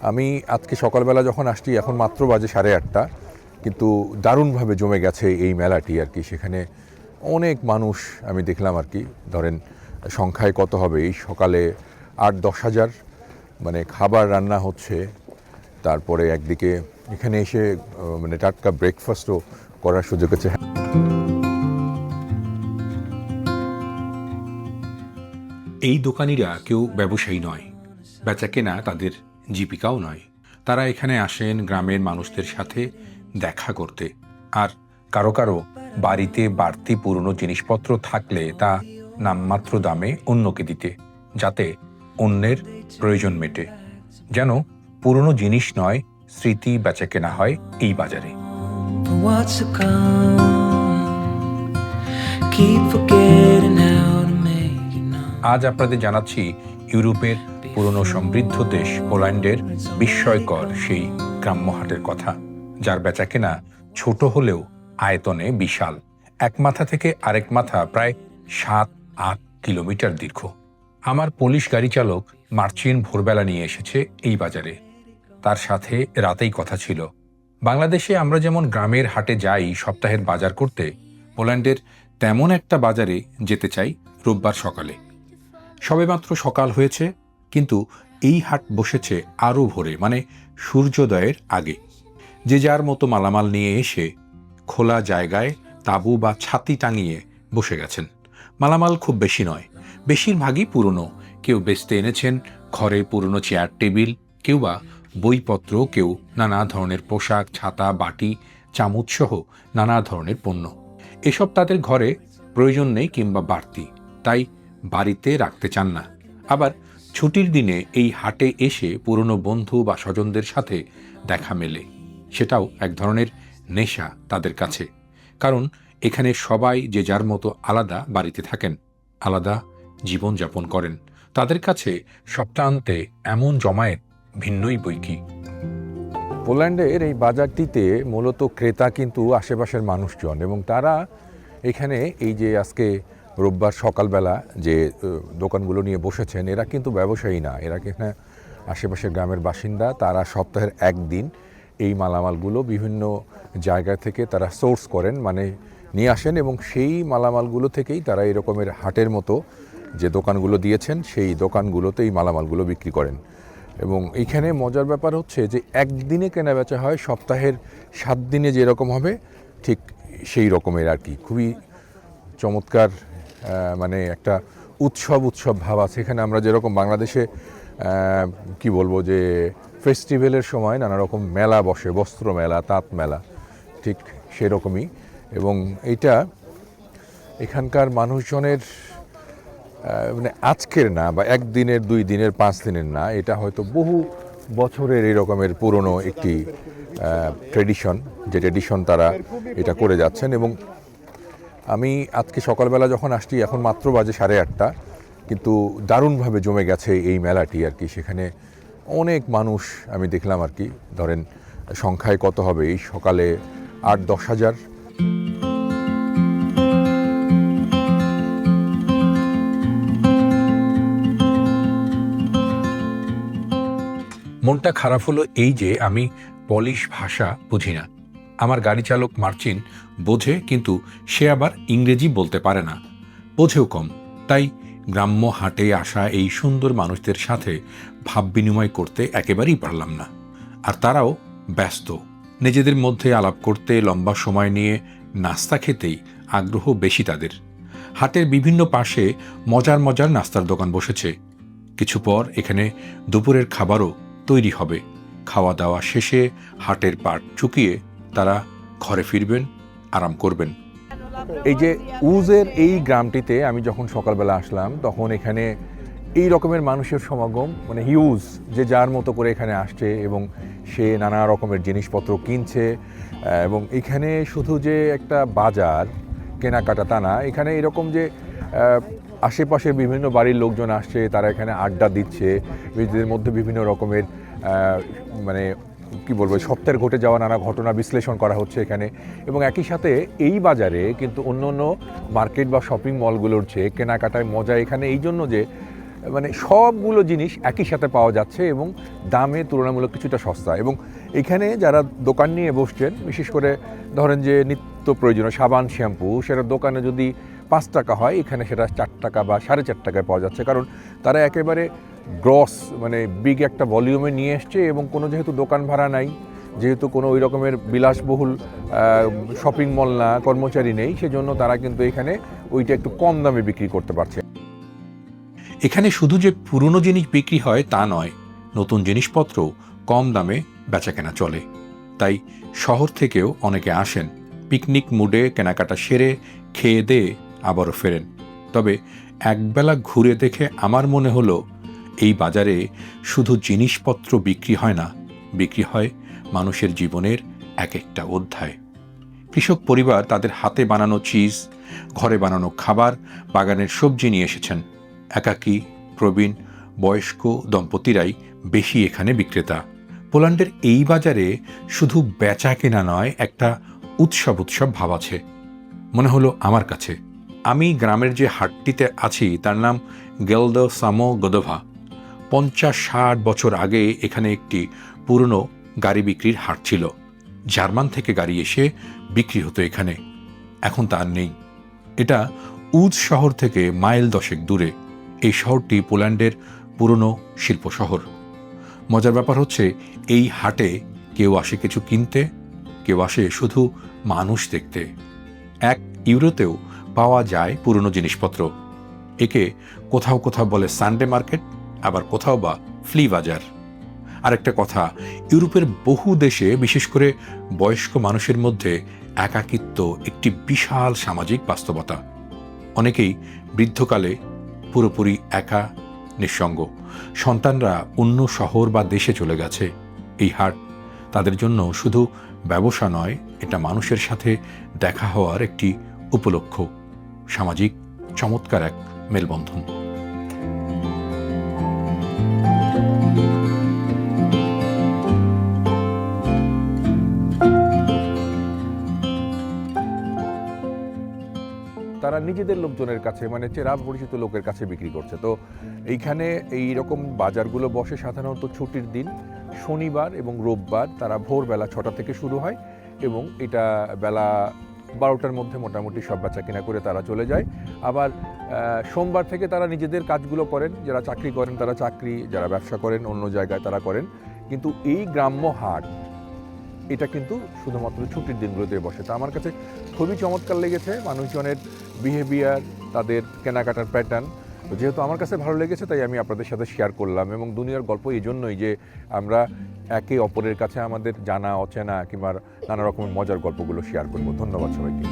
আমি আজকে সকালবেলা যখন আসছি এখন মাত্র বাজে 8:30, কিন্তু দারুণভাবে জমে গেছে এই মেলাটি আর কি। সেখানে অনেক মানুষ আমি দেখলাম আর কি। ধরেন সংখ্যায় কত হবে, এই সকালে 8-10 হাজার মানে খাবার রান্না হচ্ছে। তারপরে একদিকে এখানে এসে মানে টাটকা ব্রেকফাস্টও করার সুযোগ আছে। এই দোকানিরা কেউ ব্যবসায়ী নয়, বেচাকেনা তাদের জীবিকাও নয়। তারা এখানে আসেন গ্রামের মানুষদের সাথে দেখা করতে, আর কারো কারো বাড়িতে বাড়তি পুরনো জিনিসপত্র থাকলে তা নামমাত্র দামে অন্যকে দিতে, যাতে অন্যের প্রয়োজন মেটে। যেন পুরনো জিনিস নয়, স্মৃতি বেচাকেনা হয় এই বাজারে। What's to come? Keep forgetting how to make it now. আজ আপনাদের জানাচ্ছি ইউরোপের পুরনো সমৃদ্ধ দেশ পোল্যান্ডের বিস্ময়কর সেই গ্রাম্য হাটের কথা, যার বেচাকেনা ছোট হলেও আয়তনে বিশাল। এক মাথা থেকে আরেক মাথা প্রায় 7-8 কিলোমিটার দীর্ঘ। আমার পুলিশ গাড়ি চালক মার্চিন ভোরবেলা নিয়ে এসেছে এই বাজারে। তার সাথে রাতেই কথা ছিল। বাংলাদেশে আমরা যেমন গ্রামের হাটে যাই সপ্তাহের বাজার করতে, পোল্যান্ডের তেমন একটা বাজারে যেতে চাই রোববার সকালে। সবেমাত্র সকাল হয়েছে, কিন্তু এই হাট বসেছে আরও ভোরে, মানে সূর্যোদয়ের আগে। যে যার মতো মালামাল নিয়ে এসে খোলা জায়গায় তাঁবু বা ছাতি টাঙিয়ে বসে গেছেন। মালামাল খুব বেশি নয়, বেশিরভাগই পুরনো। কেউ বেচতে এনেছেন ঘরে পুরনো চেয়ার টেবিল, কেউ বা বইপত্র, কেউ নানা ধরনের পোশাক, ছাতা, বাটি, চামচসহ নানা ধরনের পণ্য। এসব তাদের ঘরে প্রয়োজন নেই কিংবা বাড়তি, তাই বাড়িতে রাখতে চান না। আবার ছুটির দিনে এই হাটে এসে পুরনো বন্ধু বা স্বজনদের সাথে দেখা মেলে। সেটাও এক ধরনের নেশা তাদের কাছে, কারণ এখানে সবাই যে যার মতো আলাদা বাড়িতে থাকেন, আলাদা জীবনযাপন করেন। তাদের কাছে সপ্তাহান্তে এমন জমায়েত ভিন্নই বৈকি। পোল্যান্ডের এই বাজারটিতে মূলত ক্রেতা কিন্তু আশেপাশের মানুষজন, এবং তারা এখানে এই যে আজকে রোববার সকালবেলা যে দোকানগুলো নিয়ে বসেছেন, এরা কিন্তু ব্যবসায়ী না, এরা এখানে আশেপাশের গ্রামের বাসিন্দা। তারা সপ্তাহের একদিন এই মালামালগুলো বিভিন্ন জায়গা থেকে তারা সোর্স করেন, মানে নিয়ে আসেন, এবং সেই মালামালগুলো থেকেই তারা এরকমের হাটের মতো যে দোকানগুলো দিয়েছেন সেই দোকানগুলোতে এই মালামালগুলো বিক্রি করেন। এবং এইখানে মজার ব্যাপার হচ্ছে যে একদিনে কেনা বেচা হয়, সপ্তাহের 7 দিনে যেরকম হবে ঠিক সেই রকমের আর কি। খুবই চমৎকার, মানে একটা উৎসব ভাব আছে এখানে। আমরা যেরকম বাংলাদেশে কি বলবো যে ফেস্টিভ্যালের সময় নানা রকম মেলা বসে, বস্ত্র মেলা, তাঁত মেলা, ঠিক সেরকমই। এবং এইটা এখানকার মানুষজনের মানে আজকের না, বা 1 দিনের, 2 দিনের, 5 দিনের না, এটা হয়তো বহু বছরের এই রকমের পুরনো একটি ট্রেডিশন, যে ট্রেডিশন তারা এটা করে যাচ্ছেন। এবং আমি আজকে সকালবেলা যখন আসছি এখন মাত্র বাজে 8:30, কিন্তু দারুণভাবে জমে গেছে এই মেলাটি আর কি। সেখানে অনেক মানুষ আমি দেখলাম আর কি। ধরেন সংখ্যায় কত হবে, এই সকালে 8-10 হাজার। মনটা খারাপ হলো এই যে আমি পলিশ ভাষা বুঝি না। আমার গাড়ি চালক মার্চিন বোঝে, কিন্তু সে আবার ইংরেজি বলতে পারে না, বোঝেও কম। তাই গ্রাম্য হাটে আসা এই সুন্দর মানুষদের সাথে ভাব বিনিময় করতে একেবারেই পারলাম না। আর তারাও ব্যস্ত, নিজেদের মধ্যে আলাপ করতে, লম্বা সময় নিয়ে নাস্তা খেতেই আগ্রহ বেশি তাদের। হাটের বিভিন্ন পাশে মজার মজার নাস্তার দোকান বসেছে। কিছু পর এখানে দুপুরের খাবারও তৈরি হবে। খাওয়া দাওয়া শেষে হাটের পাট চুকিয়ে তারা ঘরে ফিরবেন, আরাম করবেন। এই যে উজের এই গ্রামটিতে আমি যখন সকালবেলা আসলাম, তখন এখানে এই রকমের মানুষের সমাগম, মানে হিউজ, যে যার মতো করে এখানে আসছে এবং সে নানা রকমের জিনিসপত্র কিনছে। এবং এখানে শুধু যে একটা বাজার কেনাকাটা তা না, এখানে এরকম যে আশেপাশের বিভিন্ন বাড়ির লোকজন আসছে, তারা এখানে আড্ডা দিচ্ছে, নিজেদের মধ্যে বিভিন্ন রকমের মানে কি বলবো, সপ্তাহের ঘটে যাওয়া নানা ঘটনা বিশ্লেষণ করা হচ্ছে এখানে। এবং একই সাথে এই বাজারে কিন্তু অন্য অন্য মার্কেট বা শপিং মলগুলোর চেয়ে কেনাকাটায় মজা এখানে এই জন্য যে মানে সবগুলো জিনিস একই সাথে পাওয়া যাচ্ছে এবং দামে তুলনামূলক কিছুটা সস্তা। এবং এখানে যারা দোকান নিয়ে বসছেন, বিশেষ করে ধরেন যে নিত্য প্রয়োজনীয় সাবান শ্যাম্পু, সেটা দোকানে যদি 5 টাকা হয়, এখানে সেটা 4 টাকা বা 4.5 টাকায় পাওয়া যাচ্ছে, কারণ তারা একেবারে গ্রস মানে বিগ একটা ভলিউমে নিয়ে এসছে এবং কোনো যেহেতু দোকান ভাড়া নাই, যেহেতু কোনো ওই রকমের বিলাসবহুল শপিং মল না, কর্মচারী নেই, সেজন্য তারা কিন্তু এখানে ওইটা একটু কম দামে বিক্রি করতে পারছে। এখানে শুধু যে পুরনো জিনিস বিক্রি হয় তা নয়, নতুন জিনিসপত্র কম দামে বেচাকেনা চলে। তাই শহর থেকেও অনেকে আসেন, পিকনিক মুডে কেনাকাটা সেরে খেয়ে দিয়ে আবারও ফেরেন। তবে একবেলা ঘুরে দেখে আমার মনে হলো এই বাজারে শুধু জিনিসপত্র বিক্রি হয় না, বিক্রি হয় মানুষের জীবনের এক একটা অধ্যায়। কৃষক পরিবার তাদের হাতে বানানো চিজ, ঘরে বানানো খাবার, বাগানের সবজি নিয়ে এসেছেন। একাকী, প্রবীণ, বয়স্ক দম্পতিরাই বেশি এখানে বিক্রেতা। পোল্যান্ডের এই বাজারে শুধু বেচা কেনা নয়, একটা উৎসব ভাব আছে মনে হলো আমার কাছে। আমি গ্রামের যে হাটটিতে আছি তার নাম গেলদো সামো গদোভা। 50-60 বছর আগে এখানে একটি পুরনো গাড়ি বিক্রির হাট ছিল। জার্মান থেকে গাড়ি এসে বিক্রি হতো এখানে, এখন তা আর নেই। এটা উজ শহর থেকে মাইল 10 দূরে। এই শহরটি পোল্যান্ডের পুরনো শিল্প শহর। মজার ব্যাপার হচ্ছে, এই হাটে কেউ আসে কিছু কিনতে, কেউ আসে শুধু মানুষ দেখতে। 1 ইউরোতেও পাওয়া যায় পুরনো জিনিসপত্র। একে কোথাও কোথাও বলে সানডে মার্কেট, আবার কোথাও বা ফ্লি বাজার। আরেকটা কথা, ইউরোপের বহু দেশে বিশেষ করে বয়স্ক মানুষের মধ্যে একাকিত্ব একটি বিশাল সামাজিক বাস্তবতা। অনেকেই বৃদ্ধকালে পুরোপুরি একা, নিঃসঙ্গ। সন্তানরা অন্য শহর বা দেশে চলে গেছে। এই হাট তাদের জন্য শুধু ব্যবসা নয়, এটা মানুষের সাথে দেখা হওয়ার একটি উপলক্ষ, সামাজিক চমৎকার এক মেলবন্ধন। তারা নিজেদের লোকজনের কাছে, মানে চেনা পরিচিত লোকের কাছে বিক্রি করছে। তো এইখানে এই রকম বাজারগুলো বসে সাধারণত ছুটির দিন শনিবার এবং রোববার। তারা ভোরবেলা 6টা থেকে শুরু হয় এবং এটা বেলা 12টার মধ্যে মোটামুটি সব বেচা কেনা করে তারা চলে যায়। আবার সোমবার থেকে তারা নিজেদের কাজগুলো করেন, যারা চাকরি করেন তারা চাকরি, যারা ব্যবসা করেন অন্য জায়গায় তারা করেন। কিন্তু এই গ্রাম্য হাট এটা কিন্তু শুধুমাত্র ছুটির দিনগুলোতে বসে। তা আমার কাছে খুবই চমৎকার লেগেছে মানুষজনের বিহেভিয়ার, তাদের কেনাকাটার প্যাটার্ন। যেহেতু আমার কাছে ভালো লেগেছে তাই আমি আপনাদের সাথে শেয়ার করলাম। এবং দুনিয়ার গল্প এই জন্যই যে আমরা একে অপরের কাছে আমাদের জানা অচেনা কিংবা নানা রকমের মজার গল্পগুলো শেয়ার করব। ধন্যবাদ সবাইকে।